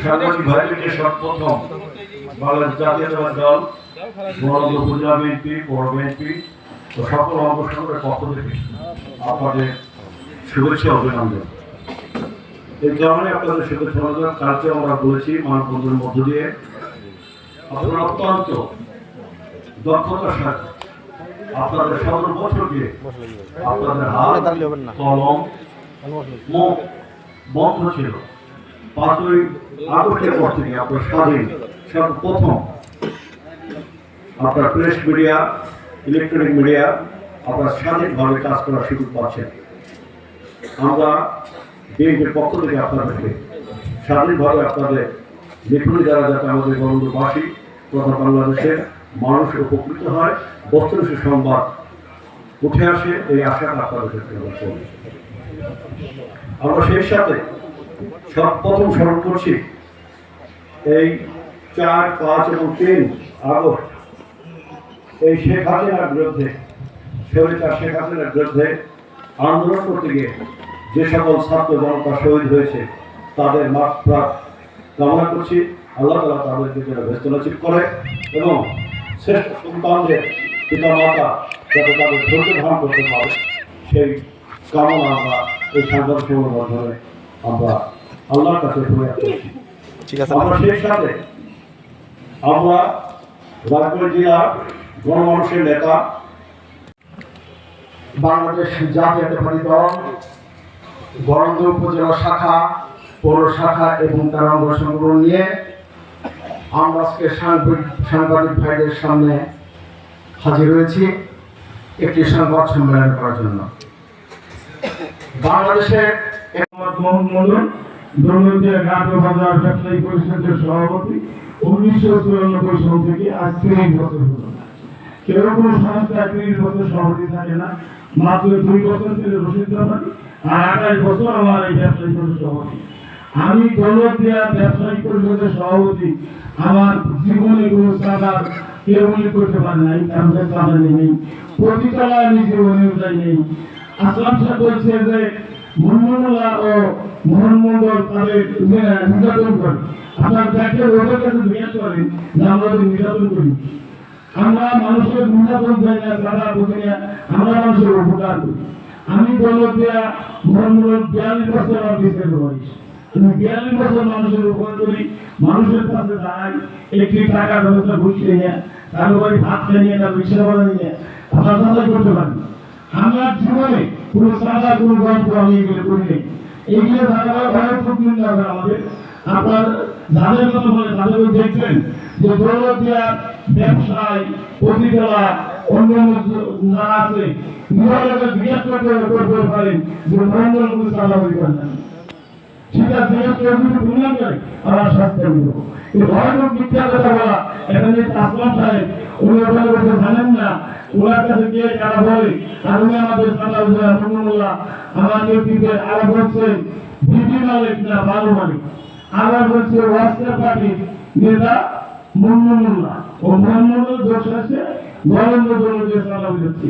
সাংবাদিক ভাইদেরকে সর্বপ্রথম বাংলাদেশ জাতীয়তাবাদী দল বরগুনা উপজেলা বিএনপি পৌর বিএনপি ও সকল অঙ্গসংগঠনের পক্ষ থেকে আপনাদের শুভেচ্ছা অভিনন্দন। এই কারণে আপনাদের শুভেচ্ছা অভিনন্দন। কালকে আমরা বলেছি মানববন্ধনের মধ্য দিয়ে আপনারা অত্যন্ত দক্ষতার সাথে আপনাদের সর্ববছর দিয়ে আপনাদের হাত কলম মুখ বন্ধ ছিল। 5ই আগস্টের পর থেকে আপনার স্বাধীন সর্বপ্রথম আপনার প্রেস মিডিয়া ইলেকট্রনিক মিডিয়া আপনার স্বাধীনভাবে কাজ করার সুযোগ পাচ্ছেন। আমরা বিএনপির পক্ষ থেকে আপনাদেরকে স্বাধীনভাবে আপনাদের লেখনী দ্বারা যাতে আমাদের বঙ্গবাসী তথা বাংলাদেশের মানুষ উপকৃত হয়, বস্তুনিষ্ঠ সংবাদ উঠে আসে, এই আশাটা আপনাদের ক্ষেত্রে আমরা করি। আমরা সেই সাথে সর্বপ্রথম স্মরণ করছি এই 4, 5 এবং 3 আগস্ট এই শেখ হাসিনার বিরুদ্ধে শেখ হাসিনার বিরুদ্ধে আন্দোলন করতে গিয়ে যে সকল ছাত্র জনতা শহীদ হয়েছে তাদের মাগফিরাত কামনা করছি। আল্লাহ তাআলা তাদেরকে যেন ব্যস্ত নসিব করে এবং শ্রেষ্ঠ সন্তানদের পিতা মাতা যাতে তাদের ধৈর্য ধারণ করতে পারে সেই কামনা আমরা এই সাংবাদিক সম্মেলনের মাধ্যমে আমরা আল্লাহর কাছে ফরিয়াদ করছি। আমরা সেই সাথে আমরা রাজবাড়ী জেলার গণমানুষের নেতা বাংলাদেশ জাতীয়তাবাদী দল বরগুনা উপজেলা শাখা পৌর শাখা এবং তার অঙ্গ সংগঠন নিয়ে আমরা আজকে সাংবাদিক ভাইদের সামনে হাজির হয়েছি একটি সংবাদ সম্মেলন করার জন্য। বাংলাদেশের ব্যবসায়ী পরিষদের সভাপতি 1994 সাল থেকে আজ 30 বছর হল। কেউ কোনো সংস্থা 30 বছর সভাপতি থাকে না, মাত্র 2 বছর থেকে রশিদ জামানি আর 28 বছর আমার এই ব্যবসায়ী পরিষদের সভাপতি। আমি দৌলতদিয়া ব্যবসায়ী পরিষদের সভাপতি, আমার জীবনে কোনো চাঁদার কেউ মনে করতে পারে নাই, আমাদের চাঁদা নেই, প্রতিতলায় আমি জীবনে যাই নেই। আসলাম সাহেব বলছে যে মোহাম্মদুল্লাহ ও মোহাম্মদুল তাদের নির্যাতন করে। আপনার দেখে ওদের কাছে জিজ্ঞাসা করেন যে আমরা নির্যাতন করি, আমরা মানুষের নির্যাতন চাই না, চাঁদা বুঝি না, আমরা মানুষের উপকার করি। আমি দৌলতদিয়া মোহাম্মদুল 42 বছর আমার বিশেষ বয়স, আমি 42 বছর মানুষের উপকার করি, মানুষের কাছে যাই, একটি টাকা ব্যবস্থা ঘুষিয়ে নিয়ে তার উপরে ভাত খেয়ে নিয়ে তার রিক্সা ভাড়া নিয়ে আপনার চাঁদা করতে পারি। আমার জীবনে কোনো চাঁদা কোনো গল্প আমি এগুলো করি নেই। এইগুলো আমাদের আপনার যাদের কথা বলে তাদের দেখবেন যে দৌলতদিয়া ব্যবসায় প্রতিতলা অন্য না আছে জিজ্ঞেস করতে পারেন যে মঙ্গল কোনো চাঁদা বই করেন, ঠিক আছে, প্রমাণ করে আমার শাস্তি দেব। এই ভয়ানক মিথ্যা কথা বলা এখানে আসলাম সাহেব উনি ওখানে বলতে জানেন না, ওনার কাছে গিয়ে কারা বলে আর উনি আমাদের সাদা মোহাম্মদুল্লাহ আমার নেতৃত্বে আরো বলছে বিবি মালিক না বালু মালিক, আবার বলছে ওয়াসিয়া পার্টির নেতা মোহাম্মদুল্লাহ ও মোহাম্মদুল দোষ আছে গরমের জন্য যে সাদা বলছে।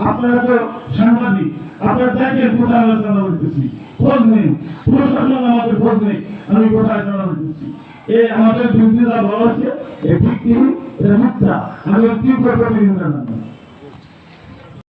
আপনারা তো সাংবাদিক, আপনারা দেখেন কোথায় আমরা সাদা বলতেছি, খোঁজ নেই, প্রশাসন আমাদের খোঁজ নেই আমি কোথায় সাদা বলতেছি। এই আমাদের বিরোধীরা বলা হচ্ছে ভিত্তিহীন, এটা মিথ্যা, আমি তীব্র প্রতিনিধি জানাবো।